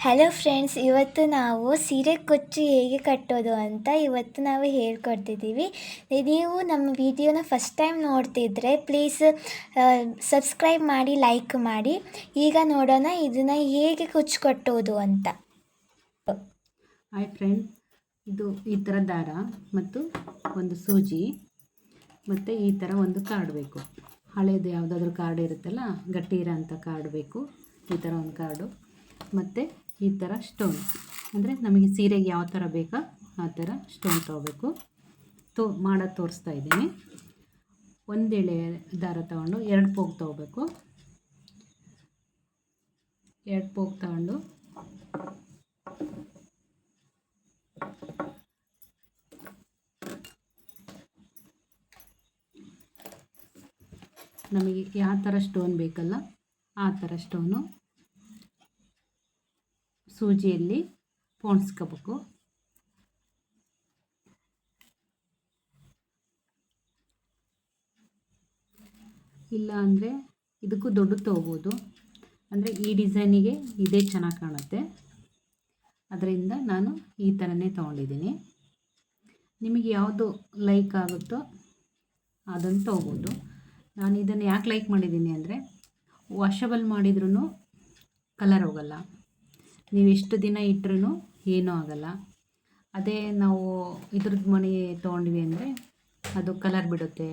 Hello friends, ಇವತ್ತು ನಾವು ಸೀರೆ ಕುಚ್ಚು ಹೇಗೆ ಕಟ್ಟೋದು ಅಂತ ಇವತ್ತು ನಾವು ಹೇಳ್ಕೊಡ್ತಿದ್ದೀವಿ. ನೀವು ನಮ್ಮ ವಿಡಿಯೋನ ಫಸ್ಟ್ ಟೈಮ್ ನೋಡ್ತಿದ್ರೆ ಪ್ಲೀಸ್ ಸಬ್ಸ್ಕ್ರೈಬ್ ಮಾಡಿ, ಲೈಕ್ ಮಾಡಿ. ಈಗ ನೋಡೋಣ ಇದನ್ನು ಹೇಗೆ ಕುಚ್ಚು ಕಟ್ಟೋದು ಅಂತ. ಹಾಯ್ ಫ್ರೆಂಡ್, ಇದು ಈ ಥರ ದಾರ ಮತ್ತು ಒಂದು ಸೂಜಿ ಮತ್ತು ಈ ಥರ ಒಂದು ಕಾರ್ಡ್ ಬೇಕು. ಹಳೇದು ಯಾವುದಾದ್ರೂ ಕಾರ್ಡ್ ಇರುತ್ತಲ್ಲ, ಗಟ್ಟಿ ಇರೋ ಅಂಥ ಕಾರ್ಡ್ ಬೇಕು. ಈ ಥರ ಒಂದು ಕಾರ್ಡು ಮತ್ತು ಈ ಥರ ಸ್ಟೋನ್, ಅಂದರೆ ನಮಗೆ ಸೀರೆಗೆ ಯಾವ ಥರ ಬೇಕೋ ಆ ಥರ ಸ್ಟೋನ್ ತೊಗೋಬೇಕು. ಮಾಡೋದು ತೋರಿಸ್ತಾ ಇದ್ದೀನಿ. ಒಂದು ಎಳೆ ದಾರ ತೊಗೊಂಡು 2 ಪೋಗ್ ತೊಗೋಬೇಕು. 2 ಪೋಗ್ ತಗೊಂಡು ನಮಗೆ ಯಾವ ಥರ ಸ್ಟೋನ್ ಬೇಕಲ್ಲ ಆ ಥರ ಸ್ಟೋನು ಸೂಜಿಯಲ್ಲಿ ಪೋಣಿಸ್ಕೋಬೇಕು. ಇಲ್ಲ ಅಂದರೆ ಇದಕ್ಕೂ ದೊಡ್ಡದು ತೊಗೋಬೋದು. ಅಂದರೆ ಈ ಡಿಸೈನಿಗೆ ಇದೇ ಚೆನ್ನಾಗಿ ಕಾಣುತ್ತೆ, ಅದರಿಂದ ನಾನು ಈ ಥರನೇ ತೊಗೊಂಡಿದ್ದೀನಿ. ನಿಮಗೆ ಯಾವುದು ಲೈಕ್ ಆಗುತ್ತೋ ಅದನ್ನು ತೊಗೋಬೋದು. ನಾನು ಇದನ್ನು ಯಾಕೆ ಲೈಕ್ ಮಾಡಿದ್ದೀನಿ ಅಂದರೆ, ವಾಷಬಲ್ ಮಾಡಿದ್ರೂ ಕಲರ್ ಹೋಗಲ್ಲ, ನೀವು ಎಷ್ಟು ದಿನ ಇಟ್ಟರೂ ಏನೂ ಆಗೋಲ್ಲ. ಅದೇ ನಾವು ಇದ್ರದ್ದು ಮಣಿ ತೊಗೊಂಡ್ವಿ ಅಂದರೆ ಅದು ಕಲರ್ ಬಿಡುತ್ತೆ,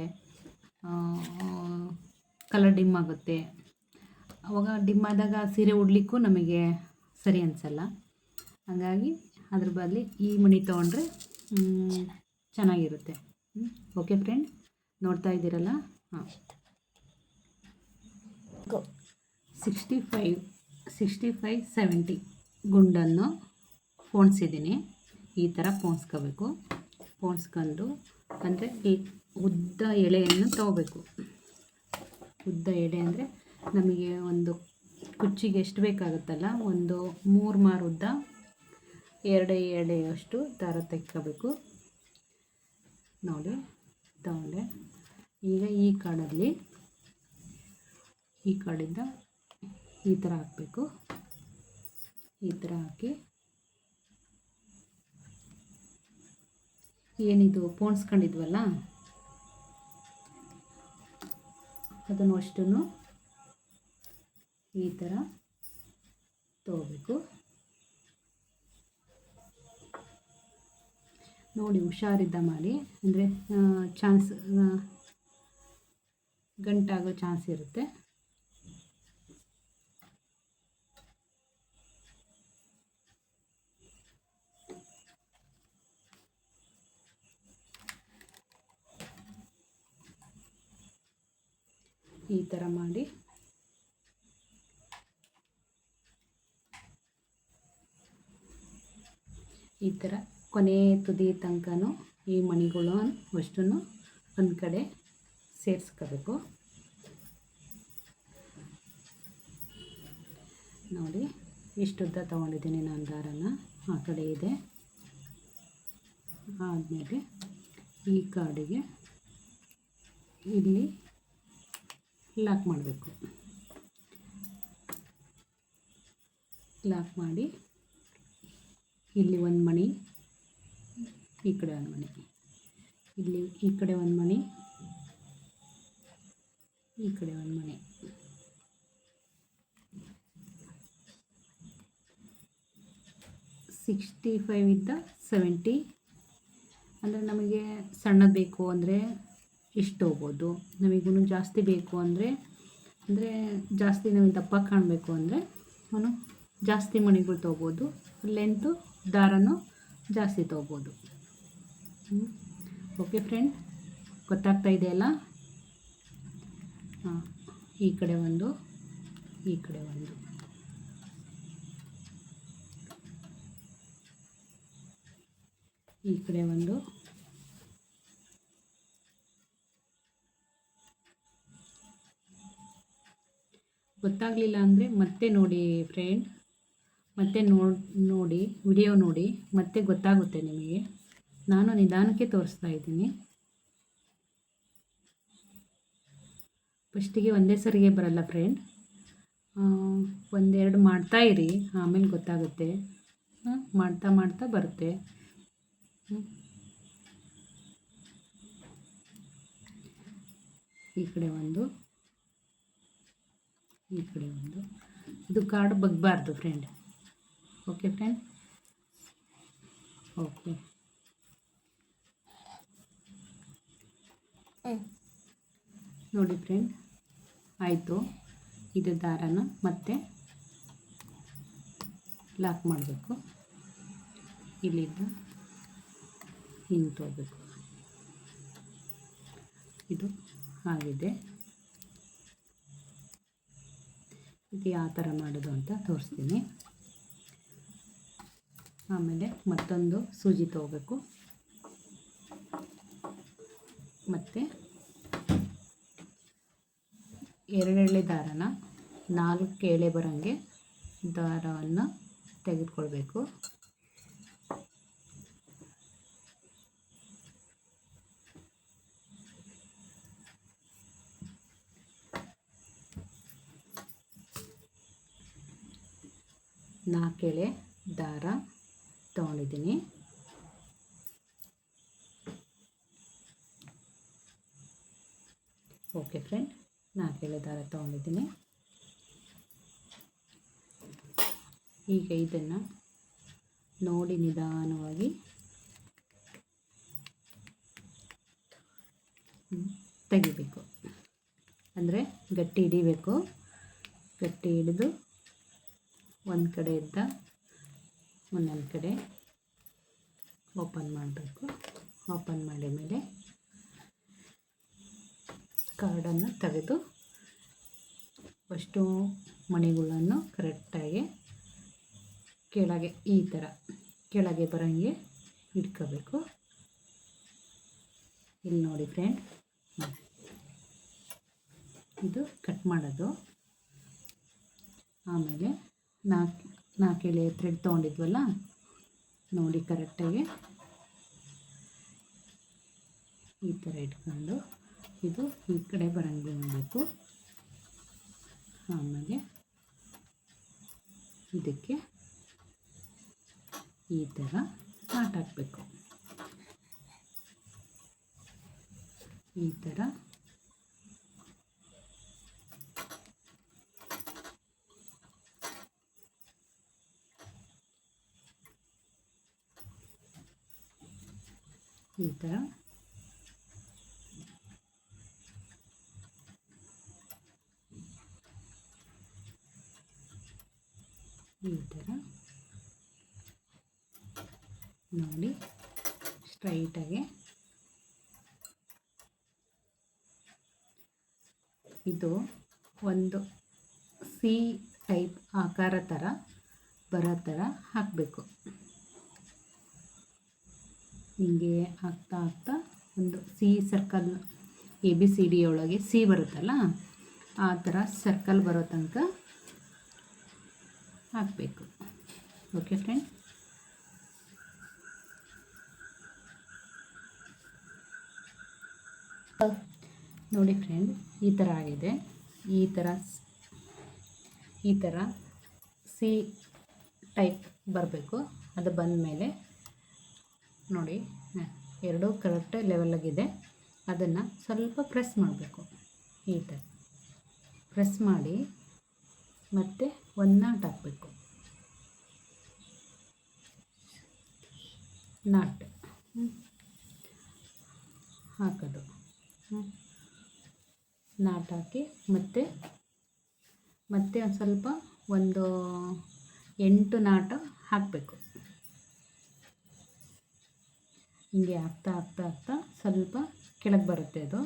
ಕಲರ್ ಡಿಮ್ ಆಗುತ್ತೆ. ಅವಾಗ ಡಿಮ್ ಆದಾಗ ಸೀರೆ ಉಡಲಿಕ್ಕೂ ನಮಗೆ ಸರಿ ಅನಿಸಲ್ಲ. ಹಾಗಾಗಿ ಅದ್ರ ಬದಲು ಈ ಮಣಿ ತೊಗೊಂಡ್ರೆ ಚೆನ್ನಾಗಿರುತ್ತೆ. ಓಕೆ ಫ್ರೆಂಡ್, ನೋಡ್ತಾ ಇದ್ದೀರಲ್ಲ. ಹಾಂ, 65-70 ಗುಂಡನ್ನು ಪೋಣಿಸಿದ್ದೀನಿ. ಈ ಥರ ಪೋಣಿಸ್ಕೋಬೇಕು. ಪೋಣಿಸ್ಕೊಂಡು ಅಂದರೆ ಈ ಉದ್ದ ಎಳೆಯನ್ನು ತೊಗೋಬೇಕು. ಉದ್ದ ಎಳೆ ಅಂದರೆ ನಮಗೆ ಒಂದು ಕುಚ್ಚಿಗೆ ಎಷ್ಟು ಬೇಕಾಗುತ್ತಲ್ಲ, ಒಂದು 3 ಮಾರು ಉದ್ದ 2 ಎಳೆಯಷ್ಟು ದಾರ ತೆಕ್ಕೋಬೇಕು. ನೋಡಿ ತಗೊಂಡೆ. ಈಗ ಈ ಕಾರ್ಡಲ್ಲಿ ಈ ಕಾರ್ಡಿಂದ ಈ ಥರ ಹಾಕಬೇಕು. ಈ ಥರ ಹಾಕಿ ಏನಿದು ಪೋಣಿಸ್ಕೊಂಡಿದ್ವಲ್ಲ ಅದನ್ನು ಅಷ್ಟನ್ನು ಈ ಥರ ತಗೋಬೇಕು. ನೋಡಿ ಹುಷಾರಿದ್ದ ಮಾಡಿ, ಅಂದರೆ ಚಾನ್ಸ್ ಗಂಟಾಗೋ ಚಾನ್ಸ್ ಇರುತ್ತೆ. ಈ ಥರ ಮಾಡಿ ಈ ಥರ ಕೊನೆ ತುದಿ ತನಕನೂ ಈ ಮಣಿಗಳು ಅಷ್ಟನ್ನು ಒಂದು ಕಡೆ ಸೇರಿಸ್ಕೋಬೇಕು. ನೋಡಿ ಇಷ್ಟುದ್ದ ತೊಗೊಂಡಿದ್ದೀನಿ ನಾನು ದಾರನ. ಆ ಕಡೆ ಇದೆ. ಆದಮೇಲೆ ಈ ಕಾರ್ಡಿಗೆ ಇಲ್ಲಿ ಲಾಕ್ ಮಾಡಬೇಕು. ಲಾಕ್ ಮಾಡಿ ಇಲ್ಲಿ ಒಂದು ಮಣಿ, ಈ ಕಡೆ ಒಂದು ಮಣಿ, ಇಲ್ಲಿ ಈ ಕಡೆ ಒಂದು ಮಣಿ, ಈ ಕಡೆ ಒಂದು ಮಣಿ. $65-70 ಅಂದರೆ ನಮಗೆ ಸಣ್ಣ ಬೇಕು ಅಂದರೆ ಇಷ್ಟು ಹೋಗ್ಬೋದು. ನಮಗೂ ಜಾಸ್ತಿ ಬೇಕು ಅಂದರೆ ಜಾಸ್ತಿ ನಮಗೆ ದಪ್ಪ ಕಾಣಬೇಕು ಅಂದರೆ ಅವನು ಜಾಸ್ತಿ ಮಣಿಗಳು ತೊಗೋಬೋದು. ಲೆಂತು ದಾರನೂ ಜಾಸ್ತಿ ತೊಗೋಬೋದು. ಓಕೆ ಫ್ರೆಂಡ್, ಗೊತ್ತಾಗ್ತಾ ಇದೆಯಲ್ಲ? ಹಾಂ, ಈ ಕಡೆ ಒಂದು, ಈ ಕಡೆ ಒಂದು. ಈ ಕಡೆ ಒಂದು, ಗೊತ್ತಾಗಲಿಲ್ಲ ಅಂದರೆ ಮತ್ತೆ ನೋಡಿ ಫ್ರೆಂಡ್, ಮತ್ತೆ ನೋಡಿ ವಿಡಿಯೋ ನೋಡಿ, ಮತ್ತೆ ಗೊತ್ತಾಗುತ್ತೆ ನಿಮಗೆ. ನಾನು ನಿಧಾನಕ್ಕೆ ತೋರಿಸ್ತಾ ಇದ್ದೀನಿ. ಫಸ್ಟಿಗೆ ಒಂದೇ ಸರಿಗೆ ಬರಲ್ಲ ಫ್ರೆಂಡ್, ಒಂದೆರಡು ಮಾಡ್ತಾ ಇರಿ, ಆಮೇಲೆ ಗೊತ್ತಾಗುತ್ತೆ. ಮಾಡ್ತಾ ಮಾಡ್ತಾ ಬರುತ್ತೆ. ಈ ಕಡೆ ಒಂದು, ಈ ಕಡೆ ಒಂದು. ಇದು ಕಾರ್ಡ್ ಬಗ್ಬಾರ್ದು ಫ್ರೆಂಡ್. Okay friend, okay. ನೋಡಿ ಫ್ರೆಂಡ್, ಆಯಿತು. ಇದು ದಾರನ ಮತ್ತೆ ಲಾಕ್ ಮಾಡಬೇಕು. ಇಲ್ಲಿಂದ ಹಿಂಗೆ ತಗೋಬೇಕು. ಇದು ಆಗಿದೆ. ಇದು ಯಾವ ಥರ ಮಾಡೋದು ಅಂತ ತೋರಿಸ್ತೀನಿ. ಆಮೇಲೆ ಮತ್ತೊಂದು ಸೂಜಿ ತಗೋಬೇಕು. ಮತ್ತು ಎರಡೆಳೆ ದಾರನ 4 ಎಳೆ ಬರೋಂಗೆ ದಾರವನ್ನು ತೆಗೆದುಕೊಳ್ಬೇಕು. ನಾಲ್ಕೆಳೆ ದಾರ ತೊಗೊಂಡಿದ್ದೀನಿ. ಓಕೆ ಫ್ರೆಂಡ್, 4 ಎಳೆ ದಾರ ತೊಗೊಂಡಿದ್ದೀನಿ. ಈಗ ಇದನ್ನು ನೋಡಿ ನಿಧಾನವಾಗಿ ತೆಗಿಬೇಕು. ಅಂದರೆ ಗಟ್ಟಿ ಹಿಡಿಬೇಕು. ಗಟ್ಟಿ ಹಿಡಿದು ಒಂದು ಕಡೆಯಿಂದ ಒಂದೊಂದು ಕಡೆ ಓಪನ್ ಮಾಡಬೇಕು. ಓಪನ್ ಮಾಡಿದ ಮೇಲೆ ಕಾರ್ಡನ್ನು ತೆಗೆದು ಅಷ್ಟು ಮಣಿಗಳನ್ನು ಕರೆಕ್ಟಾಗಿ ಕೆಳಗೆ ಈ ಥರ ಕೆಳಗೆ ಬರೋಂಗೆ ಇಟ್ಕೋಬೇಕು. ಇಲ್ಲಿ ನೋಡಿ ಫ್ರೆಂಡ್, ಇದು ಕಟ್ ಮಾಡೋದು. ಆಮೇಲೆ 4 ಎಳೆ ಥ್ರೆಡ್ ತೊಗೊಂಡಿದ್ವಲ್ಲ, ನೋಡಿ ಕರೆಕ್ಟಾಗಿ ಈ ಥರ ಇಟ್ಕೊಂಡು ಇದು ಈ ಕಡೆ ಬರೋಂಗೆ ಮಾಡಬೇಕು. ಆಮೇಲೆ ಇದಕ್ಕೆ ಈ ಥರ ನಾಟ್ ಹಾಕಬೇಕು. ಈ ಥರ ಈ ಥರ ನೋಡಿ ಸ್ಟ್ರೈಟಾಗಿ ಇದು ಒಂದು ಸಿ ಟೈಪ್ ಆಕಾರ ಥರ ಬರೋ ಥರ ಹಾಕಬೇಕು. ಹೀಗೆ ಹಾಕ್ತಾ ಹಾಕ್ತಾ ಒಂದು ಸಿ ಸರ್ಕಲ್, ABCD ಒಳಗೆ ಸಿ ಬರುತ್ತಲ್ಲ, ಆ ಥರ ಸರ್ಕಲ್ ಬರೋ ತನಕ ಹಾಕಬೇಕು. ಓಕೆ ಫ್ರೆಂಡ್, ನೋಡಿ ಫ್ರೆಂಡ್, ಈ ಥರ ಆಗಿದೆ. ಈ ಥರ ಸಿ ಟೈಪ್ ಬರಬೇಕು. ಅದು ಬಂದ ಮೇಲೆ ನೋಡಿ ಎರಡೂ ಕರೆಕ್ಟ್ ಲೆವೆಲಾಗಿದೆ. ಅದನ್ನು ಸ್ವಲ್ಪ ಪ್ರೆಸ್ ಮಾಡಬೇಕು. ಈ ಥರ ಪ್ರೆಸ್ ಮಾಡಿ ಮತ್ತೆ ಒಂದು ನಾಟ್ ಹಾಕಬೇಕು. ನಾಟ್ ಹಾಕೋದು, ನಾಟ್ ಹಾಕಿ ಮತ್ತೆ ಒಂದು ಸ್ವಲ್ಪ ಒಂದು 8 ನಾಟು ಹಾಕಬೇಕು. ಹಿಂಗೆ ಹಾಕ್ತಾ ಹಾಕ್ತಾ ಹಾಕ್ತಾ ಸ್ವಲ್ಪ ಕೆಳಗೆ ಬರುತ್ತೆ ಅದು.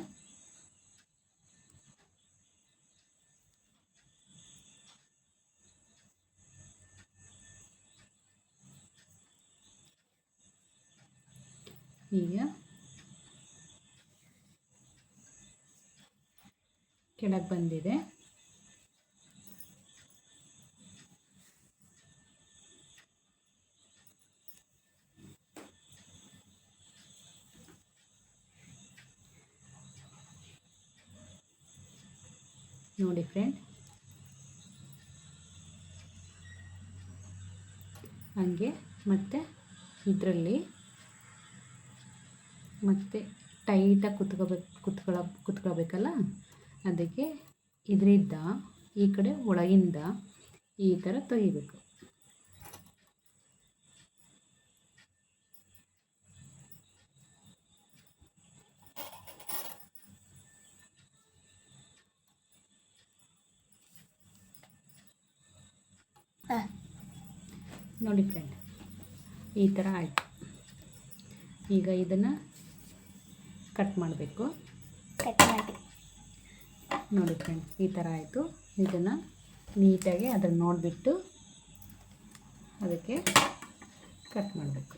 ಈಗ ಕೆಳಗೆ ಬಂದಿದೆ. ನೋಡಿ ಫ್ರೆಂಡ್, ಹಂಗೆ ಮತ್ತು ಇದರಲ್ಲಿ ಮತ್ತು ಟೈಟಾಗಿ ಕುತ್ಕೋಬೇಕಲ್ಲ, ಅದಕ್ಕೆ ಇದರಿಂದ ಈ ಕಡೆ ಒಳಗಿಂದ ಈ ಥರ ತೆಗಿಬೇಕು. ನೋಡಿ ಫ್ರೆಂಡ್, ಈ ಥರ ಆಯಿತು. ಈಗ ಇದನ್ನು ಕಟ್ ಮಾಡಬೇಕು. ಕಟ್ ಮಾಡಿ ನೋಡಿ ಫ್ರೆಂಡ್, ಈ ಥರ ಆಯಿತು. ಇದನ್ನು ನೀಟಾಗಿ ಅದನ್ನು ನೋಡಿಬಿಟ್ಟು ಅದಕ್ಕೆ ಕಟ್ ಮಾಡಬೇಕು.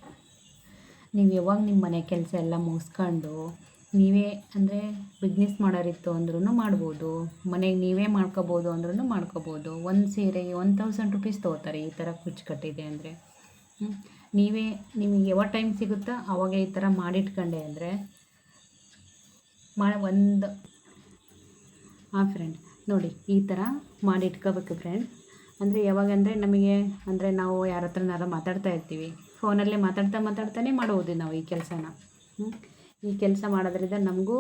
ನೀವು ಯಾವಾಗ ನಿಮ್ಮ ಮನೆ ಕೆಲಸ ಎಲ್ಲ ಮುಗಿಸ್ಕೊಂಡು ನೀವೇ ಅಂದರೆ ಬಿಸ್ನೆಸ್ ಮಾಡೋರಿತ್ತು ಅಂದ್ರೂ ಮಾಡ್ಬೋದು, ಮನೆಗೆ ನೀವೇ ಮಾಡ್ಕೋಬೋದು ಅಂದ್ರೂ ಮಾಡ್ಕೋಬೋದು. ಒಂದು ಸೀರೆಗೆ 1000 ರುಪೀಸ್ ತೊಗೋತಾರೆ ಈ ಥರ ಕುಚ್ಚು ಕಟ್ಟಿದೆ ಅಂದರೆ. ನಿಮಗೆ ಯಾವಾಗ ಟೈಮ್ ಸಿಗುತ್ತೋ ಆವಾಗ ಈ ಥರ ಮಾಡಿಟ್ಕೊಂಡೆ ಅಂದರೆ ಫ್ರೆಂಡ್ ನೋಡಿ, ಈ ಥರ ಮಾಡಿ ಇಟ್ಕೋಬೇಕು ಫ್ರೆಂಡ್. ಅಂದರೆ ಯಾವಾಗಂದರೆ ನಮಗೆ ಅಂದರೆ ನಾವು ಯಾರ ಹತ್ರನಾರ ಮಾತಾಡ್ತಾ ಇರ್ತೀವಿ, ಫೋನಲ್ಲೇ ಮಾತಾಡ್ತಾನೆ ಮಾಡ್ಬೋದು ನಾವು ಈ ಕೆಲಸನ. ಈ ಕೆಲಸ ಮಾಡೋದ್ರಿಂದ ನಮಗೂ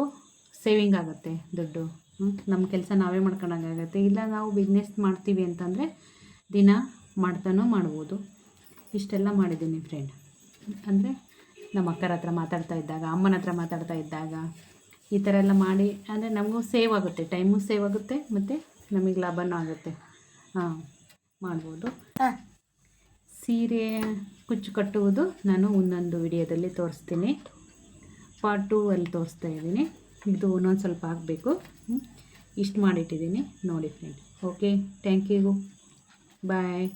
ಸೇವಿಂಗ್ ಆಗುತ್ತೆ ದುಡ್ಡು. ನಮ್ಮ ಕೆಲಸ ನಾವೇ ಮಾಡ್ಕೊಂಡಂಗಾಗುತ್ತೆ. ಇಲ್ಲ ನಾವು ಬಿಸ್ನೆಸ್ ಮಾಡ್ತೀವಿ ಅಂತಂದರೆ ದಿನ ಮಾಡ್ಬೋದು. ಇಷ್ಟೆಲ್ಲ ಮಾಡಿದ್ದೀನಿ ಫ್ರೆಂಡ್. ಅಂದರೆ ನಮ್ಮ ಅಕ್ಕರ ಹತ್ರ ಮಾತಾಡ್ತಾ ಇದ್ದಾಗ, ಅಮ್ಮನ ಹತ್ರ ಮಾತಾಡ್ತಾ ಇದ್ದಾಗ ಈ ಥರ ಎಲ್ಲ ಮಾಡಿ ಅಂದರೆ ನಮಗೂ ಸೇವ್ ಆಗುತ್ತೆ, ಟೈಮು ಸೇವ್ ಆಗುತ್ತೆ ಮತ್ತು ನಮಗೆ ಲಾಭನೂ ಆಗುತ್ತೆ. ಮಾಡ್ಬೋದು. ಸೀರೆ ಕುಚ್ಚು ಕಟ್ಟುವುದು ನಾನು ಒಂದೊಂದು ವಿಡಿಯೋದಲ್ಲಿ ತೋರಿಸ್ತೀನಿ. ಪಾರ್ಟ್ 2 ಅಲ್ಲಿ ತೋರಿಸ್ತಾ ಇದ್ದೀನಿ. ಇದು ಇನ್ನೊಂದು ಸ್ವಲ್ಪ ಹಾಕಬೇಕು. ಇಷ್ಟು ಮಾಡಿಟ್ಟಿದ್ದೀನಿ ನೋಡಿ friend. Okay, thank you, bye.